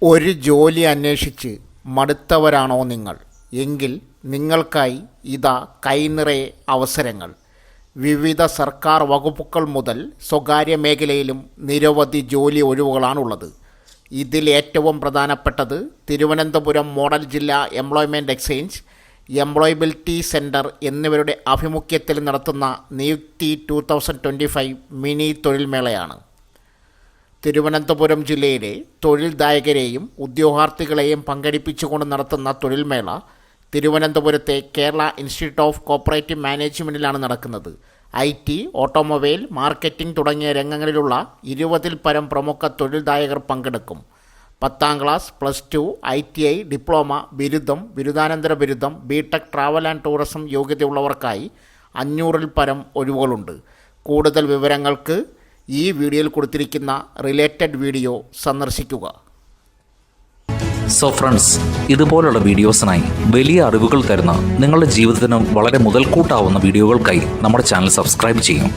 ഒരു ജോലി അന്വേഷിച്ച് മടുത്തവരാണോ നിങ്ങൾ? എങ്കിൽ നിങ്ങൾക്കായി ഇതാ കൈനിറയെ അവസരങ്ങൾ. വിവിധ സർക്കാർ വകുപ്പുകൾ മുതൽ സ്വകാര്യ മേഖലയിലും നിരവധി ജോലി ഒഴിവുകളാണുള്ളത്. ഇതിൽ ഏറ്റവും പ്രധാനപ്പെട്ടത് തിരുവനന്തപുരം മോഡൽ ജില്ലാ എംപ്ലോയ്മെൻറ്റ് എക്സ്ചേഞ്ച്, എംപ്ലോയബിലിറ്റി സെൻറ്റർ എന്നിവരുടെ ആഭിമുഖ്യത്തിൽ നടത്തുന്ന നിയുക്തി 2025 മിനി തൊഴിൽമേളയാണ്. തിരുവനന്തപുരം ജില്ലയിലെ തൊഴിൽദായകരെയും ഉദ്യോഗാർത്ഥികളെയും പങ്കെടുപ്പിച്ചുകൊണ്ട് നടത്തുന്ന തൊഴിൽമേള തിരുവനന്തപുരത്തെ കേരള ഇൻസ്റ്റിറ്റ്യൂട്ട് ഓഫ് കോപ്പറേറ്റീവ് മാനേജ്മെൻറ്റിലാണ് നടക്കുന്നത്. IT, ഓട്ടോമൊബൈൽ, മാർക്കറ്റിംഗ് തുടങ്ങിയ രംഗങ്ങളിലുള്ള 20-ൽ പരം പ്രമുഖ തൊഴിൽദായകർ പങ്കെടുക്കും. 10ാം ക്ലാസ്, +2, ITI, ഡിപ്ലോമ, ബിരുദം, ബിരുദാനന്തര ബിരുദം, BTech ട്രാവൽ ആൻഡ് ടൂറിസം യോഗ്യതയുള്ളവർക്കായി 500-ൽ പരം ഒഴിവുകളുണ്ട്. കൂടുതൽ വിവരങ്ങൾക്ക് ഈ വീഡിയോയിൽ കൊടുത്തിരിക്കുന്ന റിലേറ്റഡ് വീഡിയോ സന്ദർശിക്കുക. സോ ഫ്രണ്ട്സ്, ഇതുപോലുള്ള വീഡിയോസിനായി വലിയ അറിവുകൾ തരുന്ന നിങ്ങളുടെ ജീവിതത്തിന് വളരെ മുതൽക്കൂട്ടാവുന്ന വീഡിയോകൾക്കായി നമ്മുടെ ചാനൽ സബ്സ്ക്രൈബ് ചെയ്യും.